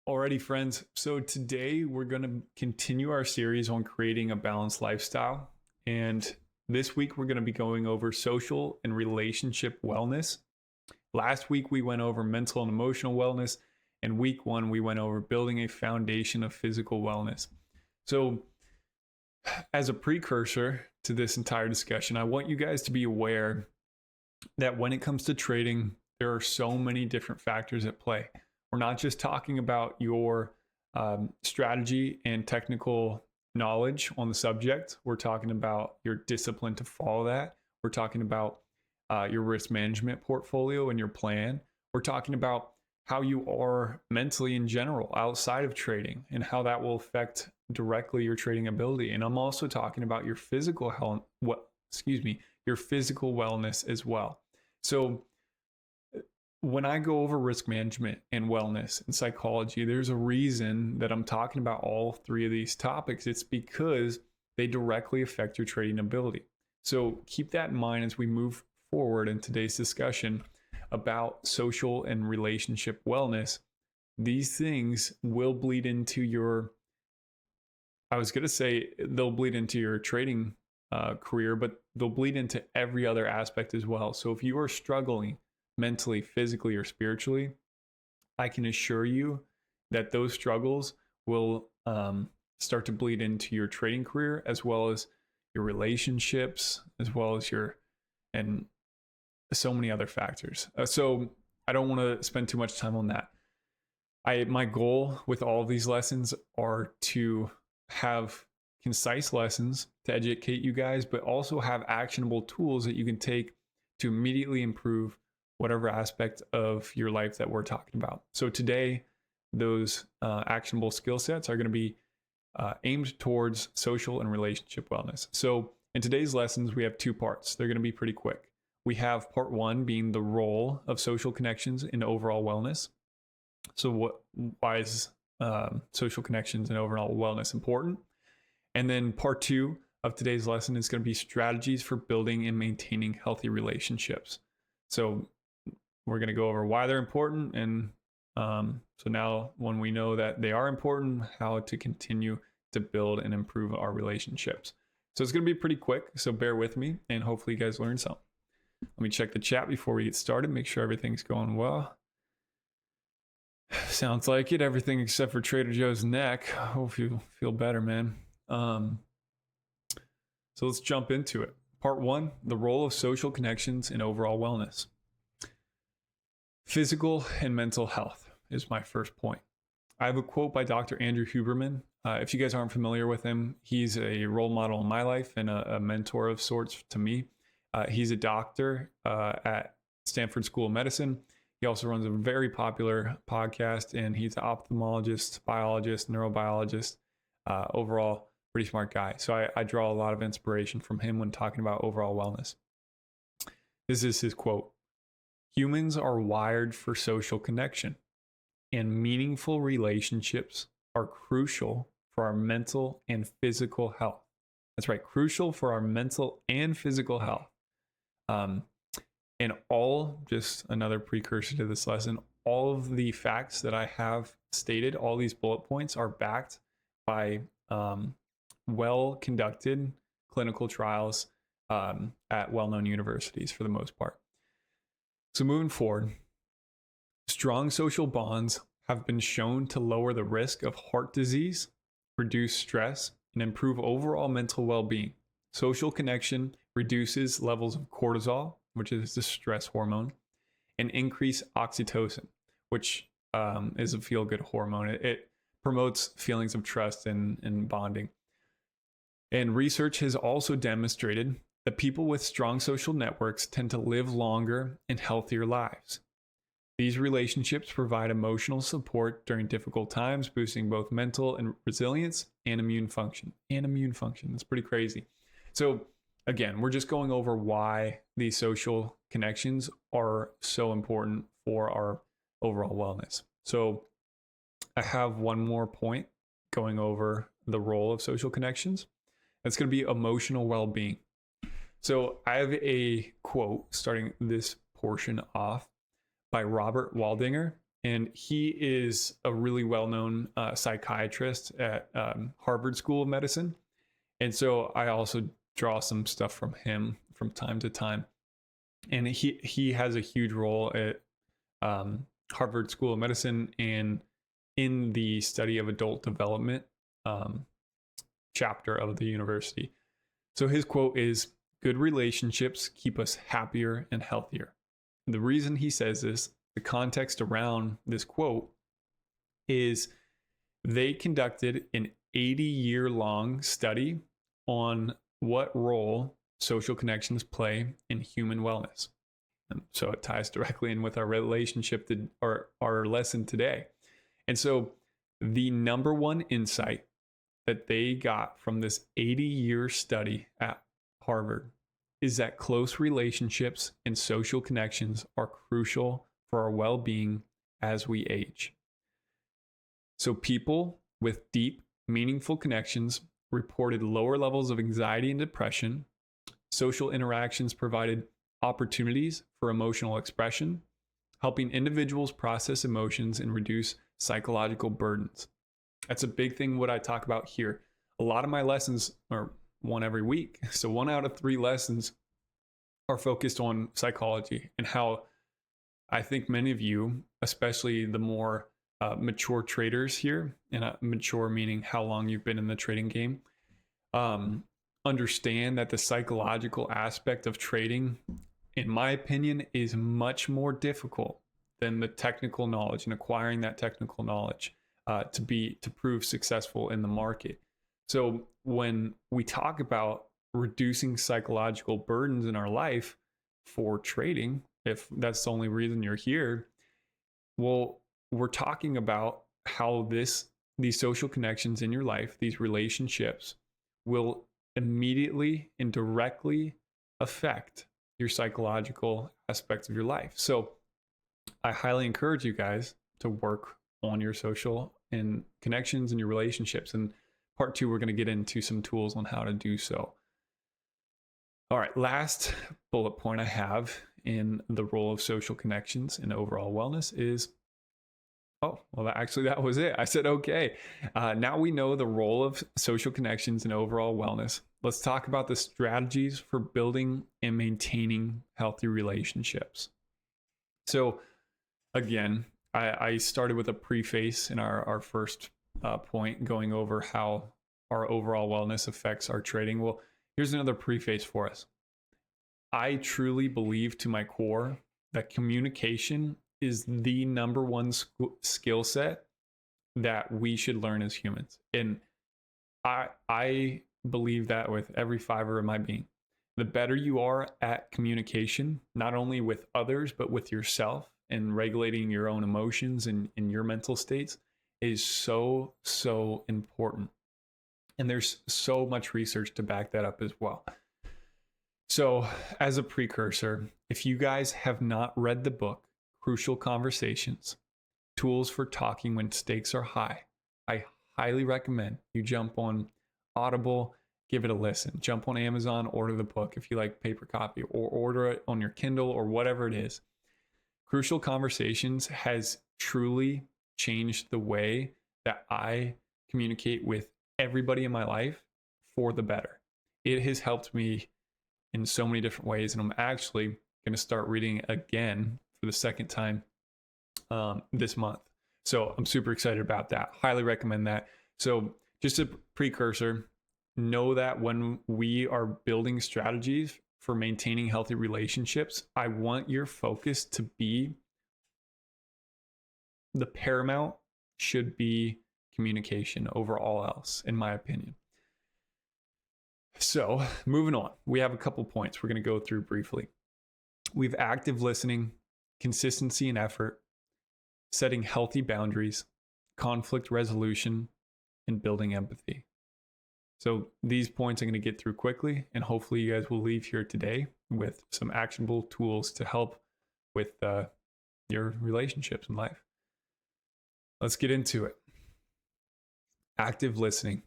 Alrighty, friends. So today we're going to continue our series on creating a balanced lifestyle. And this week we're going to be going over social and relationship wellness. Last week we went over mental and emotional wellness. And week one we went over building a foundation of physical wellness. So, as a precursor to this entire discussion, I want you guys to be aware that when it comes to trading, there are so many different factors at play. We're not just talking about your strategy and technical knowledge on the subject. We're talking about your discipline to follow that. We're talking about your risk management portfolio and your plan. We're talking about how you are mentally in general outside of trading and how that will affect directly your trading ability. And I'm also talking about your physical health, your physical wellness as well. So when I go over risk management and wellness and psychology, there's a reason that I'm talking about all three of these topics. It's because they directly affect your trading ability. So keep that in mind as we move forward in today's discussion about social and relationship wellness. These things will bleed into your, they'll bleed into your trading career, but they'll bleed into every other aspect as well. So if you are struggling mentally, physically, or spiritually, I can assure you that those struggles will start to bleed into your trading career, as well as your relationships, as well as and so many other factors. So I don't want to spend too much time on that. My goal with all of these lessons are to have concise lessons to educate you guys, but also have actionable tools that you can take to immediately improve whatever aspect of your life that we're talking about. So today, those actionable skill sets are going to be aimed towards social and relationship wellness. So in today's lessons, we have two parts. They're going to be pretty quick. We have part one being the role of social connections in overall wellness. So why is social connections and overall wellness important? And then part two of today's lesson is going to be strategies for building and maintaining healthy relationships. So we're going to go over why they're important. And so now when we know that they are important, how to continue to build and improve our relationships. So it's going to be pretty quick. So bear with me and hopefully you guys learn something. Let me check the chat before we get started. Make sure everything's going well. Sounds like it. Everything except for Trader Joe's neck. Hope you feel better, man. So let's jump into it. Part one, the role of social connections in overall wellness. Physical and mental health is my first point. I have a quote by Dr. Andrew Huberman. If you guys aren't familiar with him, he's a role model in my life and a mentor of sorts to me. He's a doctor at Stanford School of Medicine. He also runs a very popular podcast, and he's an ophthalmologist, biologist, neurobiologist, overall pretty smart guy. So I draw a lot of inspiration from him when talking about overall wellness. This is his quote. Humans are wired for social connection, and meaningful relationships are crucial for our mental and physical health. That's right, crucial for our mental and physical health. And just another precursor to this lesson, all of the facts that I have stated, all these bullet points are backed by well-conducted clinical trials at well-known universities for the most part. So moving forward, strong social bonds have been shown to lower the risk of heart disease, reduce stress, and improve overall mental well-being. Social connection reduces levels of cortisol, which is the stress hormone, and increase oxytocin, which is a feel-good hormone. It promotes feelings of trust and bonding. And research has also demonstrated that people with strong social networks tend to live longer and healthier lives. These relationships provide emotional support during difficult times, boosting both mental and resilience and immune function. That's pretty crazy. So again, we're just going over why these social connections are so important for our overall wellness. So I have one more point going over the role of social connections. That's going to be emotional well-being. So I have a quote starting this portion off by Robert Waldinger, And he is a really well-known psychiatrist at Harvard School of Medicine. And so I also draw some stuff from him from time to time. And he has a huge role at Harvard School of Medicine and in the study of adult development um, chapter of the university. So his quote is, "Good relationships keep us happier and healthier." The reason he says this, the context around this quote, is they conducted an 80-year-long study on what role social connections play in human wellness. And so it ties directly in with our relationship to our lesson today. And so the number one insight that they got from this 80-year study at Harvard is that close relationships and social connections are crucial for our well-being as we age. So people with deep, meaningful connections reported lower levels of anxiety and depression. Social interactions provided opportunities for emotional expression, helping individuals process emotions and reduce psychological burdens. That's a big thing what I talk about here. A lot of my lessons are one every week. So 1 out of 3 lessons are focused on psychology and how I think many of you, especially the more mature traders here, and mature meaning how long you've been in the trading game, understand that the psychological aspect of trading, in my opinion, is much more difficult than the technical knowledge and acquiring that technical knowledge to prove successful in the market. So when we talk about reducing psychological burdens in our life for trading, if that's the only reason you're here, well, we're talking about how these social connections in your life, these relationships, will immediately and directly affect your psychological aspects of your life. So I highly encourage you guys to work on your social and connections and your relationships. And part 2, we're going to get into some tools on how to do so. All right, last bullet point I have in the role of social connections and overall wellness is, that was it. I said, okay, now we know the role of social connections and overall wellness. Let's talk about the strategies for building and maintaining healthy relationships. So again, I started with a preface in our first point, going over how our overall wellness affects our trading. Well, here's another preface for us. I truly believe to my core that communication is the number one skill set that we should learn as humans. And I believe that with every fiber of my being. The better you are at communication, not only with others, but with yourself and regulating your own emotions and your mental states, is so, so important. And there's so much research to back that up as well. So as a precursor, if you guys have not read the book, Crucial Conversations, Tools for Talking When Stakes Are High, I highly recommend you jump on Audible, give it a listen. Jump on Amazon, order the book if you like paper copy, or order it on your Kindle or whatever it is. Crucial Conversations has truly changed the way that I communicate with everybody in my life for the better. It has helped me in so many different ways, and I'm actually going to start reading again for the second time this month. So I'm super excited about that. Highly recommend that. So just a precursor, know that when we are building strategies for maintaining healthy relationships, I want your focus to be, the paramount should be communication over all else, in my opinion. So moving on, we have a couple points we're going to go through briefly. We have active listening, consistency and effort, setting healthy boundaries, conflict resolution, and building empathy. So these points I'm going to get through quickly, and hopefully you guys will leave here today with some actionable tools to help with your relationships in life. Let's get into it. Active listening.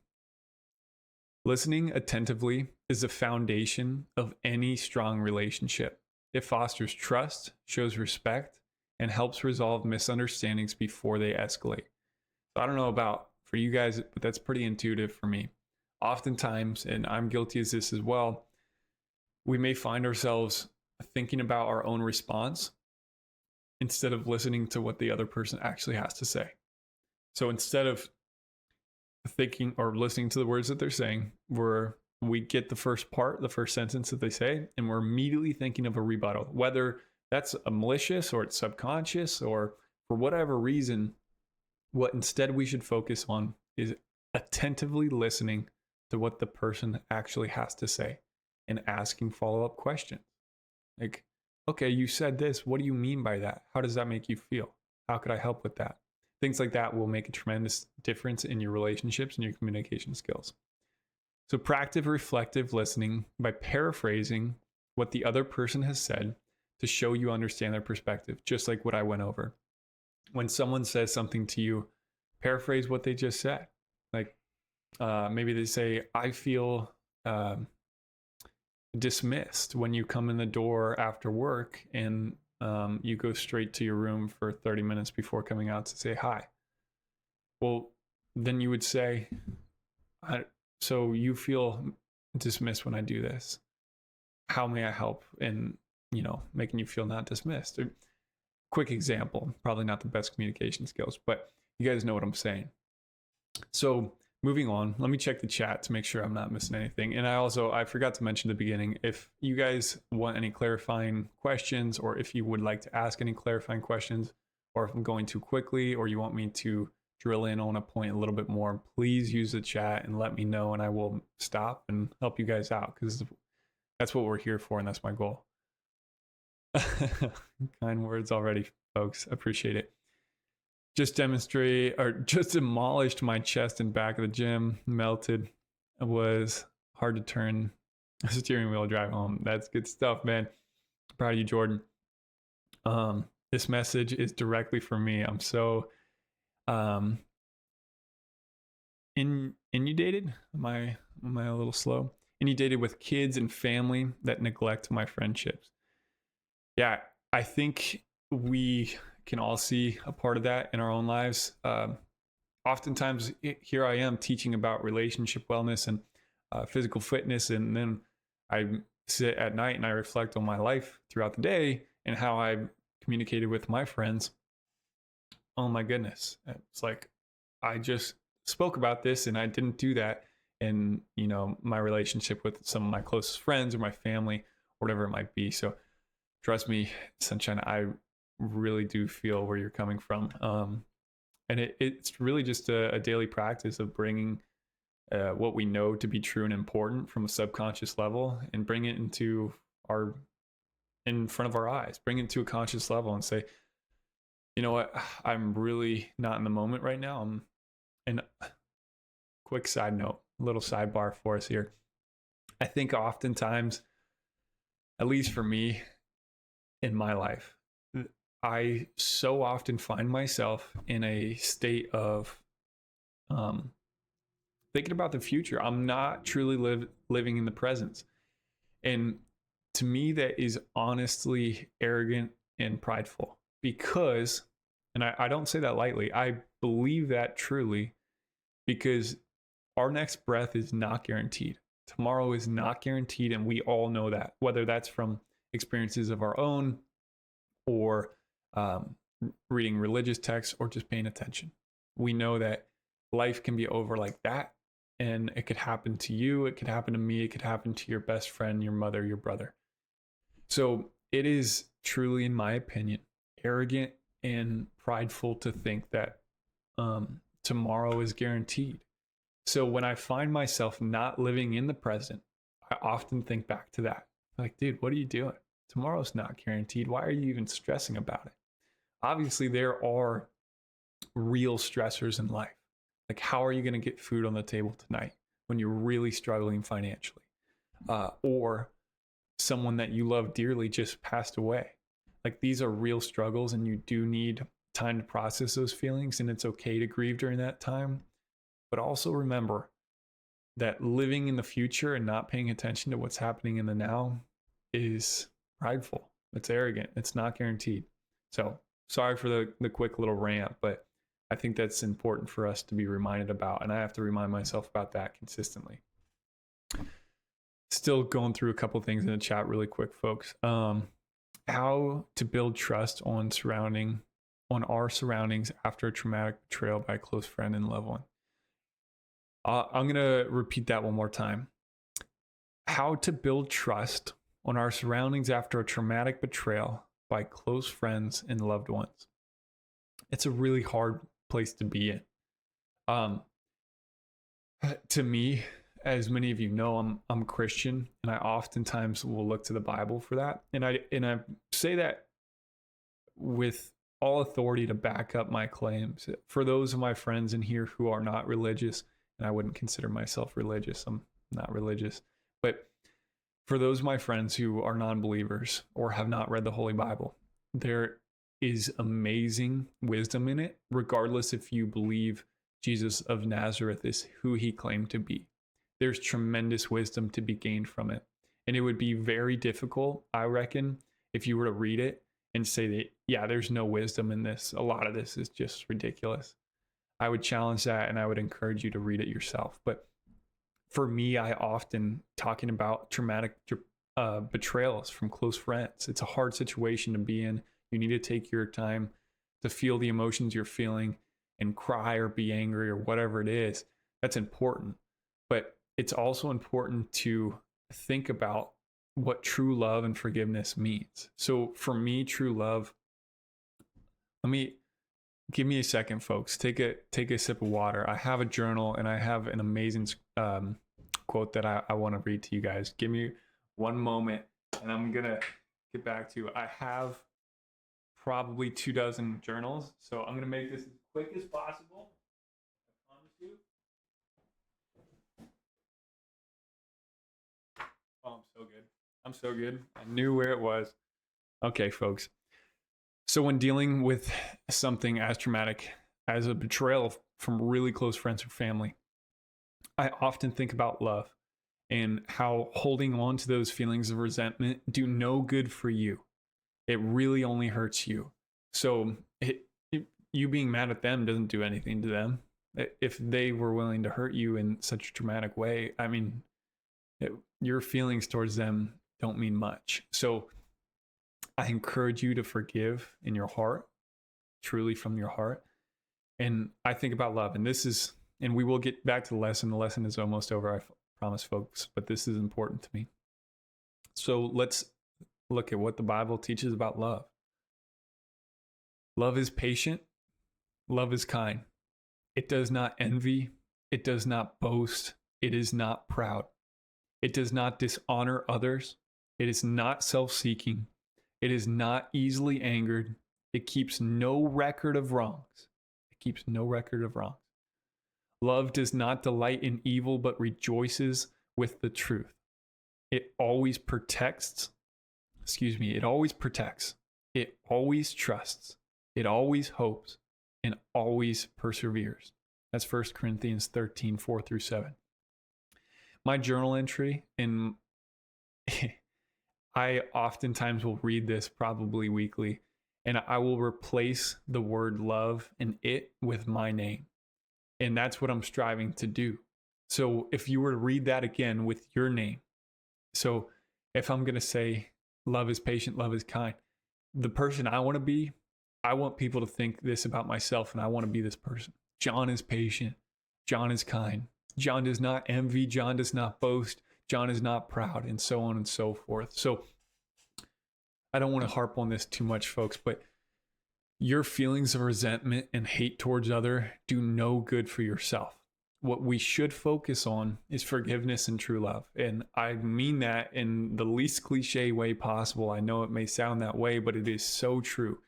Listening attentively is the foundation of any strong relationship. It fosters trust, shows respect, and helps resolve misunderstandings before they escalate. So I don't know about for you guys, but that's pretty intuitive for me. Oftentimes, and I'm guilty of this as well, we may find ourselves thinking about our own response instead of listening to what the other person actually has to say. So instead of thinking or listening to the words that they're saying, we get the first part, the first sentence that they say, and we're immediately thinking of a rebuttal, whether that's a malicious or it's subconscious or for whatever reason. What instead we should focus on is attentively listening to what the person actually has to say and asking follow-up questions. Like, okay, you said this. What do you mean by that? How does that make you feel? How could I help with that? Things like that will make a tremendous difference in your relationships and your communication skills. So practice reflective listening by paraphrasing what the other person has said to show you understand their perspective, just like what I went over. When someone says something to you, paraphrase what they just said. Like maybe they say, I feel dismissed when you come in the door after work and you go straight to your room for 30 minutes before coming out to say hi. Well, then you would say, so you feel dismissed when I do this. How may I help in, making you feel not dismissed? Or, quick example, probably not the best communication skills, but you guys know what I'm saying. So moving on, let me check the chat to make sure I'm not missing anything. And I forgot to mention at the beginning, if you guys want any clarifying questions, or if you would like to ask any clarifying questions, or if I'm going too quickly, or you want me to drill in on a point a little bit more, please use the chat and let me know, and I will stop and help you guys out, because that's what we're here for, and that's my goal. Kind words already, folks. Appreciate it. Just demolished my chest and back of the gym. Melted. It was hard to turn a steering wheel drive home. That's good stuff, man. Proud of you, Jordan. This message is directly for me. I'm so inundated. Am I a little slow? Inundated with kids and family that neglect my friendships. Yeah, I think we can all see a part of that in our own lives. Oftentimes, here I am teaching about relationship wellness and physical fitness, and then I sit at night and I reflect on my life throughout the day and how I communicated with my friends. Oh my goodness, it's like I just spoke about this and I didn't do that in my relationship with some of my closest friends or my family, whatever it might be. So trust me, Sunshine, I really do feel where you're coming from. And it's really just a daily practice of bringing what we know to be true and important from a subconscious level and bring it in front of our eyes, bring it to a conscious level and say, you know what, I'm really not in the moment right now. And quick side note, a little sidebar for us here. I think oftentimes, at least for me in my life, I so often find myself in a state of thinking about the future. I'm not truly living in the present. And to me, that is honestly arrogant and prideful because, and I don't say that lightly, I believe that truly because our next breath is not guaranteed. Tomorrow is not guaranteed. And we all know that, whether that's from experiences of our own or reading religious texts or just paying attention. We know that life can be over like that, and it could happen to you, it could happen to me, it could happen to your best friend, your mother, your brother. So it is truly, in my opinion, arrogant and prideful to think that tomorrow is guaranteed. So when I find myself not living in the present, I often think back to that. Like, dude, what are you doing? Tomorrow's not guaranteed. Why are you even stressing about it? Obviously, there are real stressors in life. Like, how are you going to get food on the table tonight when you're really struggling financially? Or someone that you love dearly just passed away. Like, these are real struggles, and you do need time to process those feelings, and it's okay to grieve during that time. But also remember that living in the future and not paying attention to what's happening in the now is prideful. It's arrogant. It's not guaranteed. So Sorry for the quick little rant, but I think that's important for us to be reminded about. And I have to remind myself about that consistently. Still going through a couple things in the chat really quick, folks. How to build trust on our surroundings after a traumatic betrayal by a close friend and loved one. I'm going to repeat that one more time. How to build trust on our surroundings after a traumatic betrayal by close friends and loved ones. It's a really hard place to be in. To me, as many of you know, I'm Christian, and I oftentimes will look to the Bible for that. And I say that with all authority to back up my claims. For those of my friends in here who are not religious, and I wouldn't consider myself religious, I'm not religious, but for those of my friends who are non-believers or have not read the Holy Bible, there is amazing wisdom in it, regardless if you believe Jesus of Nazareth is who he claimed to be. There's tremendous wisdom to be gained from it. And it would be very difficult, I reckon, if you were to read it and say that, yeah, there's no wisdom in this. A lot of this is just ridiculous. I would challenge that, and I would encourage you to read it yourself. But for me, I often talking about traumatic betrayals from close friends. It's a hard situation to be in. You need to take your time to feel the emotions you're feeling and cry or be angry or whatever it is. That's important. But it's also important to think about what true love and forgiveness means. So for me, true love, give me a second, folks. Take a sip of water. I have a journal and I have an amazing quote that I want to read to you guys. Give me one moment and I'm going to get back to you. I have probably 24 journals, so I'm going to make this as quick as possible. I promise you. Oh, I'm so good. I'm so good. I knew where it was. Okay, folks. So when dealing with something as traumatic as a betrayal from really close friends or family, I often think about love and how holding on to those feelings of resentment do no good for you. It really only hurts you. So you being mad at them doesn't do anything to them. If they were willing to hurt you in such a traumatic way, I mean, your feelings towards them don't mean much. So I encourage you to forgive in your heart, truly from your heart. And I think about love, and we will get back to the lesson. The lesson is almost over, I promise, folks, but this is important to me. So let's look at what the Bible teaches about love. Love is patient. Love is kind. It does not envy. It does not boast. It is not proud. It does not dishonor others. It is not self-seeking. It is not easily angered. It keeps no record of wrongs. It keeps no record of wrongs. Love does not delight in evil, but rejoices with the truth. It always protects. It always protects. It always trusts. It always hopes and always perseveres. That's 1 Corinthians 13, 4-7. My journal entry, and I oftentimes will read this probably weekly, and I will replace the word love and it with my name. And that's what I'm striving to do. So if you were to read that again with your name, so if I'm going to say love is patient, love is kind, the person I want to be, I want people to think this about myself, and I want to be this person. John is patient. John is kind. John does not envy. John does not boast. John is not proud, and so on and so forth. So I don't want to harp on this too much, folks, but your feelings of resentment and hate towards other do no good for yourself. What we should focus on is forgiveness and true love. And I mean that in the least cliche way possible. I know it may sound that way, but it is so true.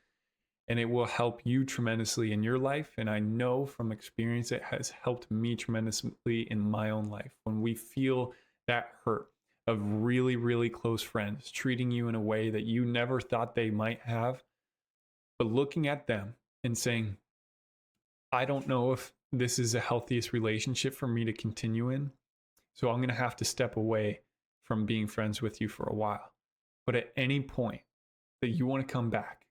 And it will help you tremendously in your life. And I know from experience it has helped me tremendously in my own life. When we feel that hurt of really, really close friends treating you in a way that you never thought they might have, but looking at them and saying, I don't know if this is the healthiest relationship for me to continue in. So I'm going to have to step away from being friends with you for a while. But at any point that you want to come back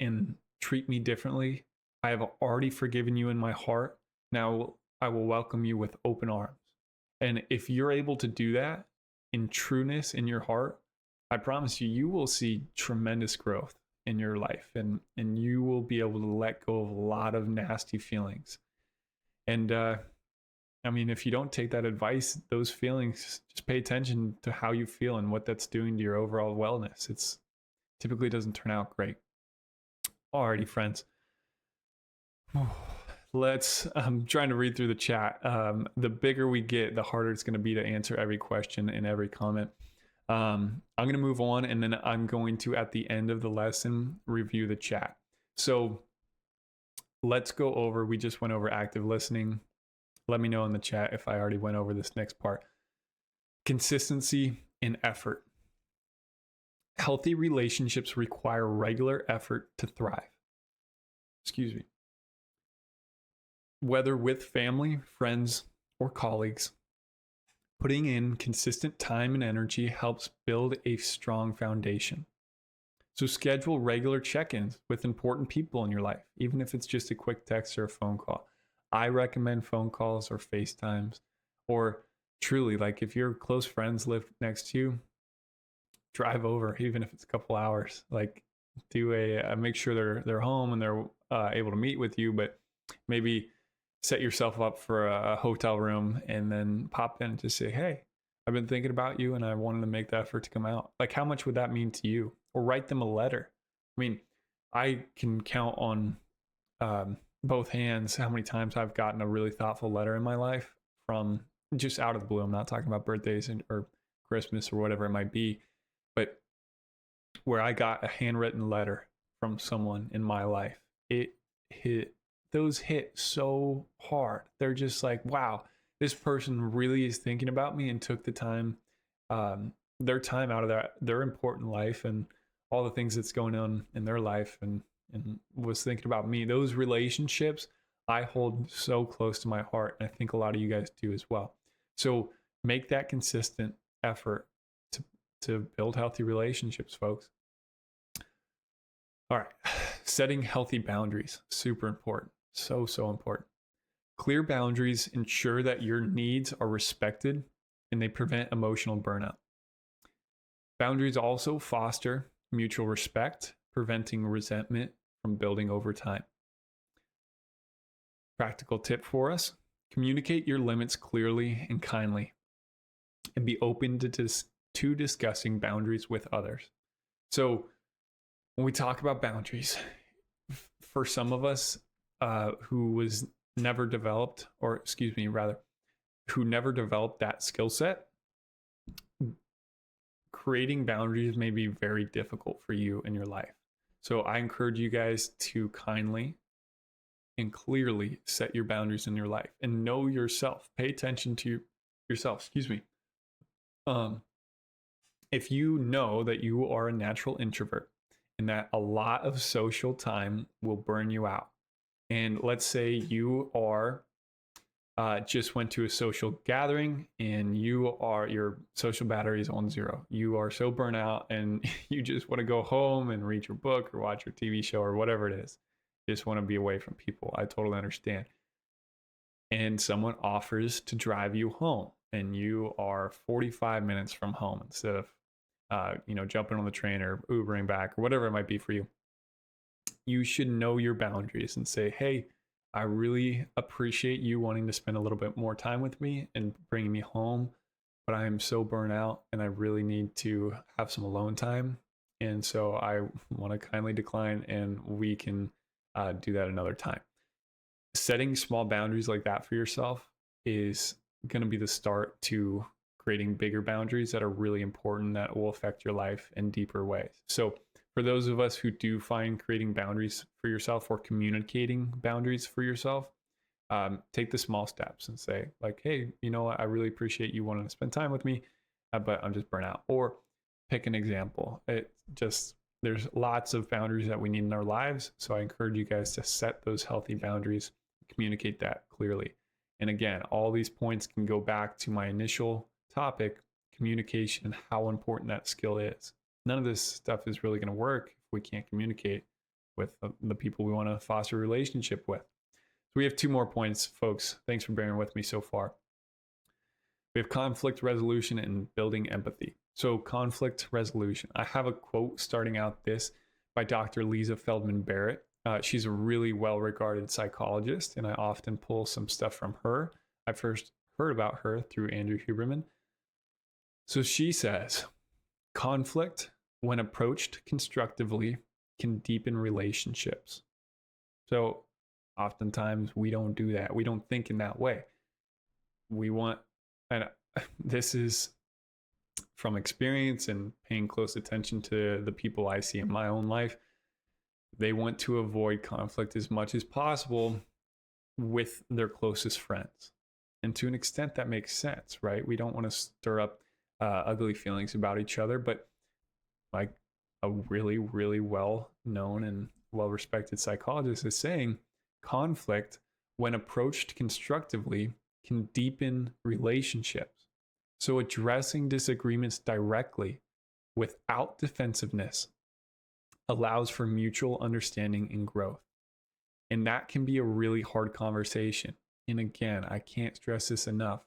and treat me differently. I have already forgiven you in my heart. Now I will welcome you with open arms. And if you're able to do that in trueness in your heart, I promise you, you will see tremendous growth in your life, and you will be able to let go of a lot of nasty feelings. And I mean, if you don't take that advice, those feelings, just pay attention to how you feel and what that's doing to your overall wellness. It's typically doesn't turn out great. Alrighty, friends. I'm trying to read through the chat. The bigger we get, the harder it's going to be to answer every question and every comment. I'm going to move on, and then I'm going to, at the end of the lesson, review the chat. So let's go over, we just went over active listening. Let me know in the chat if I already went over this next part. Consistency and effort. Healthy relationships require regular effort to thrive. Excuse me. Whether with family, friends, or colleagues, putting in consistent time and energy helps build a strong foundation. So schedule regular check-ins with important people in your life, even if it's just a quick text or a phone call. I recommend phone calls or FaceTimes, or truly, like if your close friends live next to you, drive over, even if it's a couple hours. Like do make sure they're home and they're able to meet with you, but maybe set yourself up for a hotel room and then pop in and just say, hey, I've been thinking about you and I wanted to make the effort to come out. Like, how much would that mean to you? Or write them a letter. I mean, I can count on both hands how many times I've gotten a really thoughtful letter in my life from just out of the blue. I'm not talking about birthdays or Christmas or whatever it might be, but where I got a handwritten letter from someone in my life. Those hit so hard. They're just like, wow, this person really is thinking about me and took the time, their time out of their important life and all the things that's going on in their life and was thinking about me. Those relationships I hold so close to my heart. And I think a lot of you guys do as well. So make that consistent effort to build healthy relationships, folks. All right. Setting healthy boundaries, super important. So important. Clear boundaries ensure that your needs are respected and they prevent emotional burnout. Boundaries also foster mutual respect, preventing resentment from building over time. Practical tip for us: communicate your limits clearly and kindly, and be open to discussing boundaries with others. So when we talk about boundaries, for some of us who never developed that skill set, creating boundaries may be very difficult for you in your life. So I encourage you guys to kindly and clearly set your boundaries in your life and know yourself. Pay attention to yourself. If you know that you are a natural introvert and that a lot of social time will burn you out, and let's say you are just went to a social gathering and your social battery is on zero. You are so burnt out and you just want to go home and read your book or watch your TV show or whatever it is. You just want to be away from people. I totally understand. And someone offers to drive you home and you are 45 minutes from home instead of jumping on the train or Ubering back or whatever it might be for you. You should know your boundaries and say, hey, I really appreciate you wanting to spend a little bit more time with me and bringing me home, but I am so burnt out and I really need to have some alone time. And so I want to kindly decline, and we can do that another time. Setting small boundaries like that for yourself is going to be the start to creating bigger boundaries that are really important, that will affect your life in deeper ways. So for those of us who do find creating boundaries for yourself or communicating boundaries for yourself, take the small steps and say, like, hey, I really appreciate you wanting to spend time with me, but I'm just burnt out. Or pick an example. There's lots of boundaries that we need in our lives. So I encourage you guys to set those healthy boundaries, communicate that clearly. And again, all these points can go back to my initial topic, communication, and how important that skill is. None of this stuff is really going to work if we can't communicate with the people we want to foster a relationship with. So we have 2 more points, folks. Thanks for bearing with me so far. We have conflict resolution and building empathy. So conflict resolution. I have a quote starting out this by Dr. Lisa Feldman Barrett. She's a really well-regarded psychologist, and I often pull some stuff from her. I first heard about her through Andrew Huberman. So she says, conflict, when approached constructively, can deepen relationships. So oftentimes we don't do that. We don't think in that way. We want, and this is from experience and paying close attention to the people I see in my own life. They want to avoid conflict as much as possible with their closest friends. And to an extent, that makes sense, right? We don't want to stir up ugly feelings about each other, but like a really, really well-known and well-respected psychologist is saying, conflict, when approached constructively, can deepen relationships. So addressing disagreements directly without defensiveness allows for mutual understanding and growth. And that can be a really hard conversation. And again, I can't stress this enough.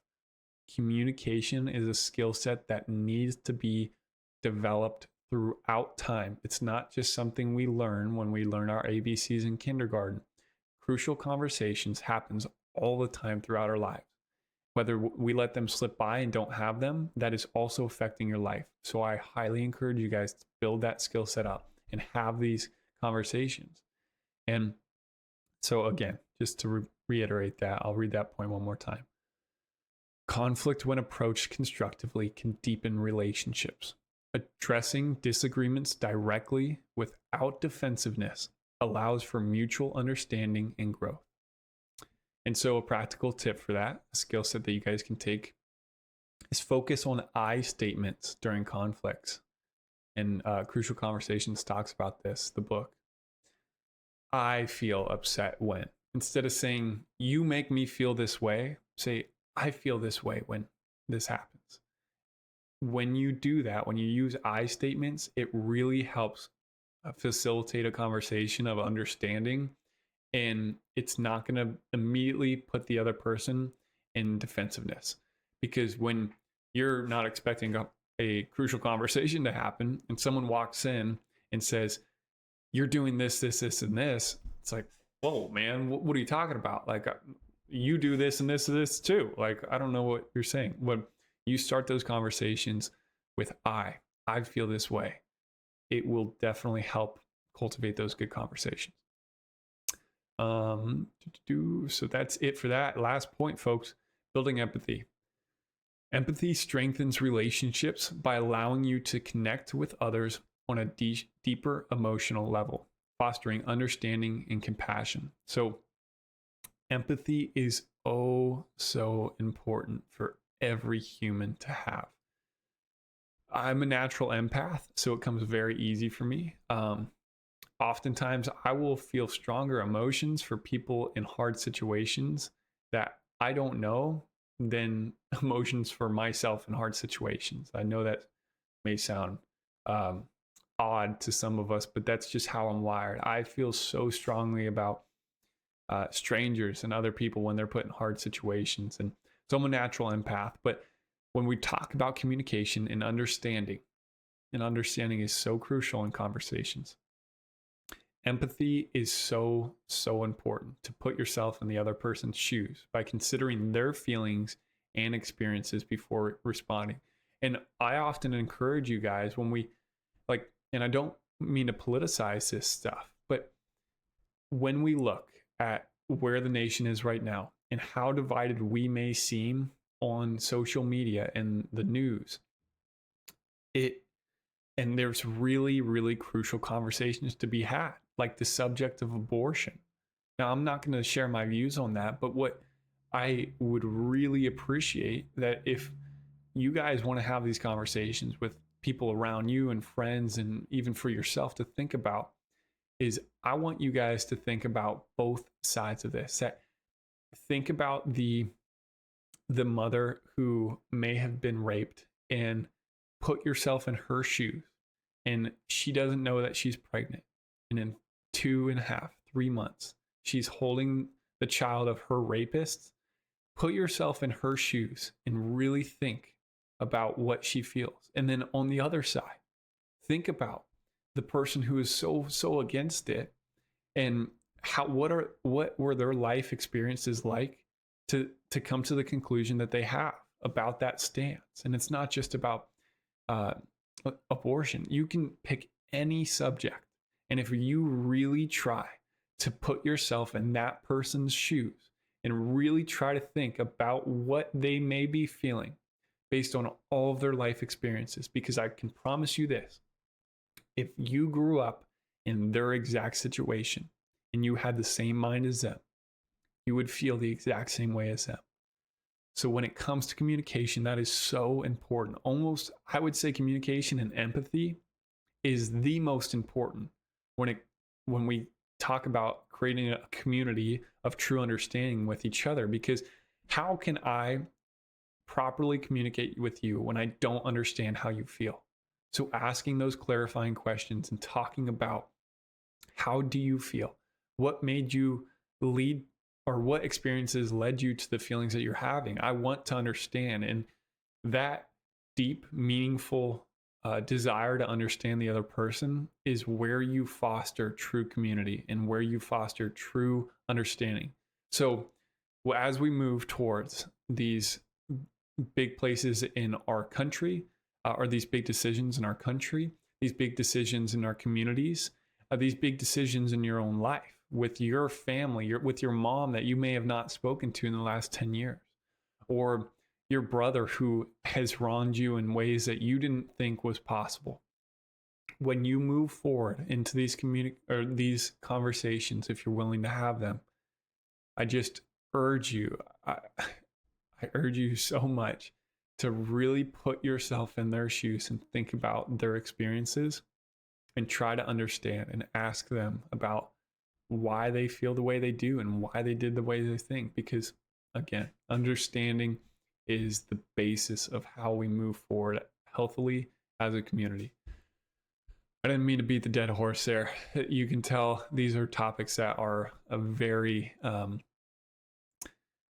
Communication is a skill set that needs to be developed throughout time. It's not just something we learn when we learn our ABCs in kindergarten. Crucial conversations happens all the time throughout our lives. Whether we let them slip by and don't have them, that is also affecting your life. So I highly encourage you guys to build that skill set up and have these conversations. And so again, just to reiterate that, I'll read that point one more time. Conflict, when approached constructively, can deepen relationships. Addressing disagreements directly without defensiveness allows for mutual understanding and growth. And so a practical tip for that, a skill set that you guys can take, is focus on I statements during conflicts. And Crucial Conversations talks about this, the book. I feel upset when. Instead of saying, you make me feel this way, say, I feel this way when this happens. When you do that, when you use I statements, it really helps facilitate a conversation of understanding. And it's not going to immediately put the other person in defensiveness. Because when you're not expecting a crucial conversation to happen and someone walks in and says, you're doing this, and this, it's like, whoa, man, what are you talking about? Like, you do this and this too. Like, I don't know what you're saying. When you start those conversations with I feel this way, it will definitely help cultivate those good conversations. So that's it for that. Last point, folks, building empathy. Empathy strengthens relationships by allowing you to connect with others on a deeper emotional level, fostering understanding and compassion. So empathy is so important for every human to have. I'm a natural empath, so it comes very easy for me. Oftentimes, I will feel stronger emotions for people in hard situations that I don't know than emotions for myself in hard situations. I know that may sound odd to some of us, but that's just how I'm wired. I feel so strongly about strangers and other people when they're put in hard situations. And so I'm a natural empath. But when we talk about communication and understanding is so crucial in conversations. Empathy is so important, to put yourself in the other person's shoes by considering their feelings and experiences before responding. And I often encourage you guys when we and I don't mean to politicize this stuff, but when we look at where the nation is right now and how divided we may seem on social media and the news, and there's really crucial conversations to be had, like the subject of abortion. Now, I'm not going to share my views on that, but what I would really appreciate that if you guys want to have these conversations with people around you and friends, and even for yourself to think about, is I want you guys to think about both sides of this. Think about the mother who may have been raped, and put yourself in her shoes, and she doesn't know that she's pregnant. And then 2.5, 3 months. She's holding the child of her rapist. Put yourself in her shoes and really think about what she feels. And then on the other side, think about the person who is so against it, and what were their life experiences like to come to the conclusion that they have about that stance. And it's not just about uh, abortion. You can pick any subject, and if you really try to put yourself in that person's shoes and really try to think about what they may be feeling based on all of their life experiences, because I can promise you this: if you grew up in their exact situation and you had the same mind as them, you would feel the exact same way as them. So when it comes to communication, that is so important. Almost, I would say communication and empathy is the most important when we talk about creating a community of true understanding with each other. Because how can I properly communicate with you when I don't understand how you feel? So asking those clarifying questions and talking about, how do you feel? What made you lead, or what experiences led you to the feelings that you're having? I want to understand. And that deep, meaningful desire to understand the other person is where you foster true community and where you foster true understanding. So as we move towards these big places in our country, or these big decisions in our country, these big decisions in our communities, these big decisions in your own life, with your family, with your mom that you may have not spoken to in the last 10 years, or your brother who has wronged you in ways that you didn't think was possible. When you move forward into these conversations, if you're willing to have them, I just urge you, I urge you so much to really put yourself in their shoes and think about their experiences and try to understand and ask them about why they feel the way they do and why they did the way they think. Because again, understanding is the basis of how we move forward healthily as a community. I didn't mean to beat the dead horse there. You can tell these are topics that are a very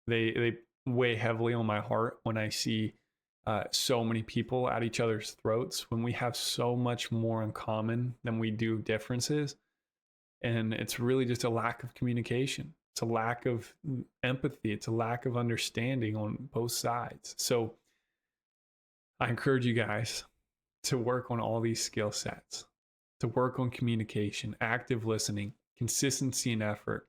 they weigh heavily on my heart when I see so many people at each other's throats, when we have so much more in common than we do differences. And it's really just a lack of communication. It's a lack of empathy. It's a lack of understanding on both sides. So I encourage you guys to work on all these skill sets, to work on communication, active listening, consistency and effort,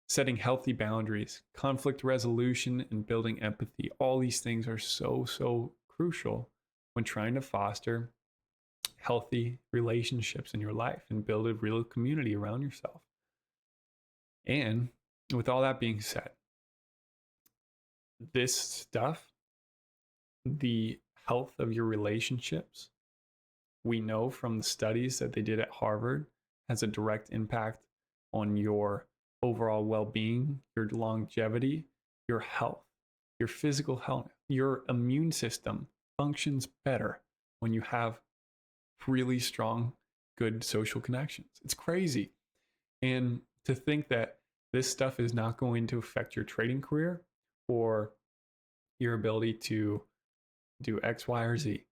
setting healthy boundaries, conflict resolution, and building empathy. All these things are so crucial when trying to foster healthy relationships in your life and build a real community around yourself. And with all that being said, this stuff, the health of your relationships, we know from the studies that they did at Harvard, has a direct impact on your overall well-being, your longevity, your health, your physical health. Your immune system functions better when you have really strong, good social connections. It's crazy. And to think that this stuff is not going to affect your trading career or your ability to do X, Y, or Z.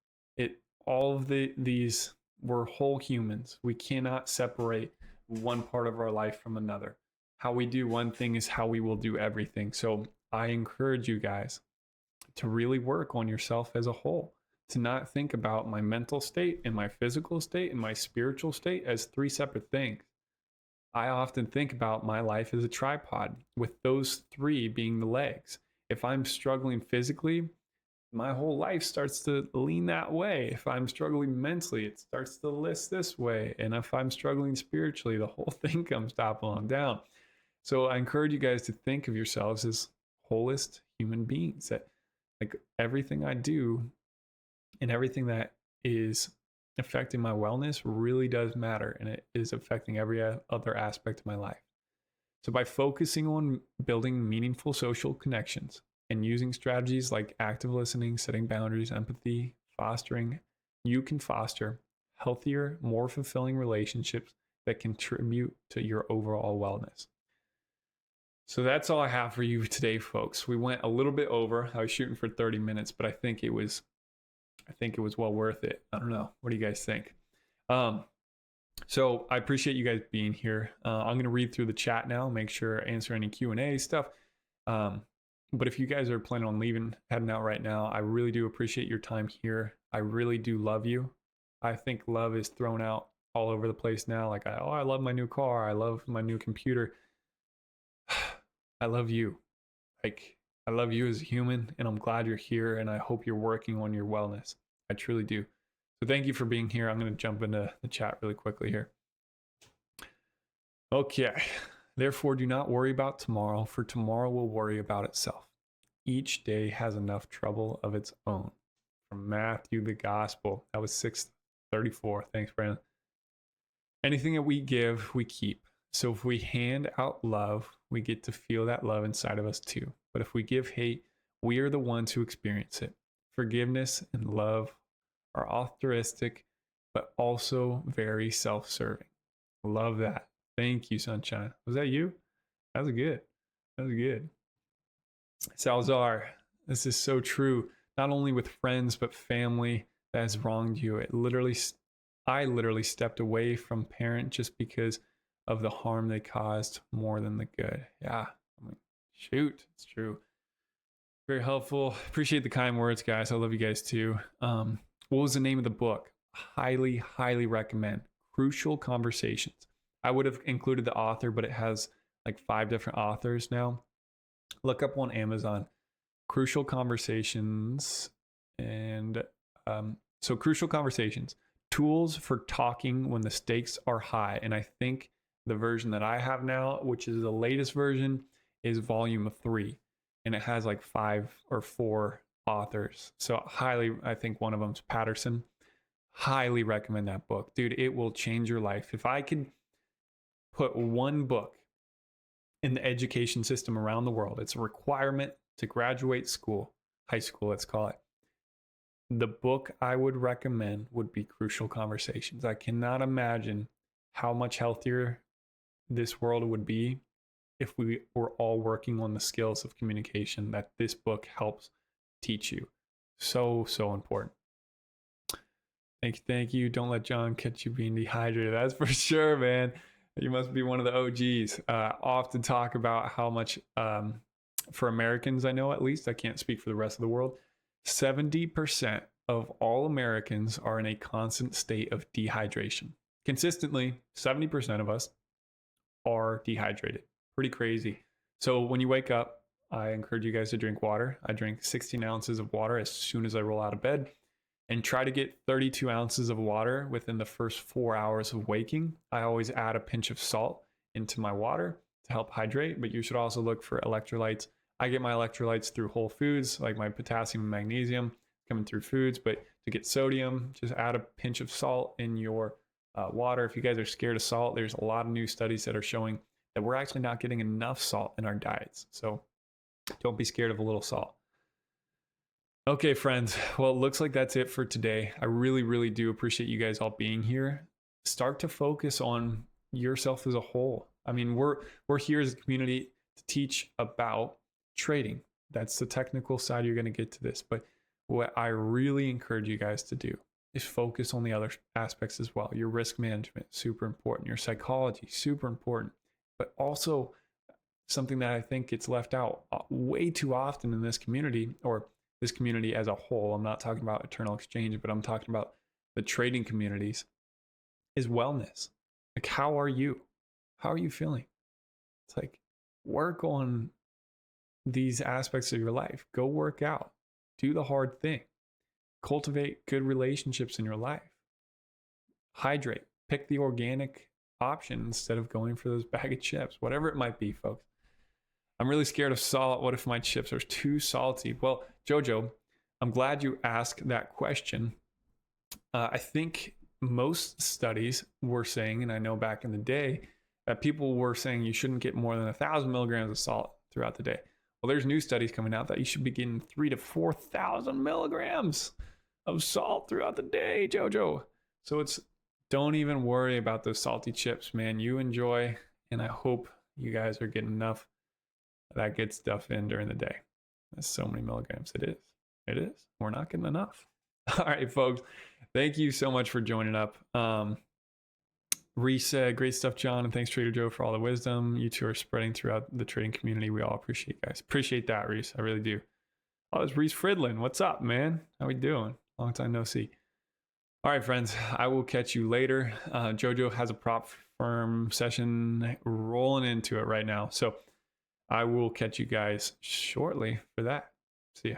All of these, we're whole humans. We cannot separate one part of our life from another. How we do one thing is how we will do everything. So I encourage you guys to really work on yourself as a whole, to not think about my mental state and my physical state and my spiritual state as three separate things. I often think about my life as a tripod, with those three being the legs. If I'm struggling physically, my whole life starts to lean that way. If I'm struggling mentally, it starts to list this way. And if I'm struggling spiritually, the whole thing comes toppling down. So I encourage you guys to think of yourselves as wholest human beings, that like everything I do and everything that is affecting my wellness really does matter, and it is affecting every other aspect of my life. So by focusing on building meaningful social connections and using strategies like active listening, setting boundaries, empathy, fostering, you can foster healthier, more fulfilling relationships that contribute to your overall wellness. So that's all I have for you today, folks. We went a little bit over. I was shooting for 30 minutes, but I think it was well worth it. I don't know. What do you guys think? So I appreciate you guys being here. I'm going to read through the chat now, make sure answer any Q&A stuff. But if you guys are planning on leaving, heading out right now, I really do appreciate your time here. I really do love you. I think love is thrown out all over the place now. Like, I love my new car. I love my new computer. I love you. Like, I love you as a human, and I'm glad you're here, and I hope you're working on your wellness. I truly do. So thank you for being here. I'm going to jump into the chat really quickly here. Okay. Therefore, do not worry about tomorrow, for tomorrow will worry about itself. Each day has enough trouble of its own. From Matthew, the Gospel. That was 6:34. Thanks, Brandon. Anything that we give, we keep. So if we hand out love, we get to feel that love inside of us too. But if we give hate, we are the ones who experience it. Forgiveness and love are altruistic, but also very self-serving. Love that. Thank you, Sunshine. Was that you? That was good. That was good. Salazar, this is so true. Not only with friends, but family that has wronged you. I literally stepped away from parent just because of the harm they caused more than the good. Yeah. I mean, shoot. It's true. Very helpful. Appreciate the kind words, guys. I love you guys too. What was the name of the book? Highly, highly recommend. Crucial Conversations. I would have included the author, but it has like 5 different authors now. Look up on Amazon. Crucial Conversations. And so Crucial Conversations. Tools for talking when the stakes are high. And I think the version that I have now, which is the latest version, is volume 3. And it has like 5 or 4 authors. So highly, I think one of them's Patterson. Highly recommend that book. Dude, it will change your life. If I could put one book in the education system around the world, it's a requirement to graduate school, high school, let's call it. The book I would recommend would be Crucial Conversations. I cannot imagine how much healthier this world would be if we were all working on the skills of communication that this book helps teach you. So, so important. Thank you. Don't let John catch you being dehydrated. That's for sure, man. You must be one of the OGs. Often talk about how much, for Americans, I know at least, I can't speak for the rest of the world, 70% of all Americans are in a constant state of dehydration. Consistently, 70% of us are dehydrated. Pretty crazy. So when you wake up, I encourage you guys to drink water. I drink 16 ounces of water as soon as I roll out of bed, and try to get 32 ounces of water within the first 4 hours of waking. I always add a pinch of salt into my water to help hydrate, but you should also look for electrolytes. I get my electrolytes through whole foods, like my potassium and magnesium coming through foods, but to get sodium, just add a pinch of salt in your water. If you guys are scared of salt, there's a lot of new studies that are showing that we're actually not getting enough salt in our diets. So don't be scared of a little salt. Okay, friends. Well, it looks like that's it for today. I really, really do appreciate you guys all being here. Start to focus on yourself as a whole. I mean, we're here as a community to teach about trading. That's the technical side. You're going to get to this. But what I really encourage you guys to do is focus on the other aspects as well. Your risk management, super important. Your psychology, super important. But also something that I think gets left out way too often in this community, or this community as a whole. I'm not talking about Eternal Exchange, but I'm talking about the trading communities, is wellness. Like, how are you? How are you feeling? It's like, work on these aspects of your life. Go work out. Do the hard thing. Cultivate good relationships in your life. Hydrate. Pick the organic option instead of going for those bag of chips, whatever it might be, folks. I'm really scared of salt. What if my chips are too salty? Well, Jojo, I'm glad you asked that question. I think most studies were saying, and I know back in the day, that people were saying you shouldn't get more than 1,000 milligrams of salt throughout the day. Well, there's new studies coming out that you should be getting 3,000 to 4,000 milligrams of salt throughout the day, Jojo. So it's don't even worry about those salty chips, man. You enjoy, and I hope you guys are getting enough of that good stuff in during the day. That's so many milligrams. It is. It is. We're not getting enough. All right, folks. Thank you so much for joining up. Reese said, great stuff, John. And thanks, Trader Joe, for all the wisdom you two are spreading throughout the trading community. We all appreciate you guys. Appreciate that, Reese. I really do. Oh, it's Reese Fridlin. What's up, man? How we doing? Long time no see. All right, friends. I will catch you later. Jojo has a prop firm session rolling into it right now. So I will catch you guys shortly for that. See ya.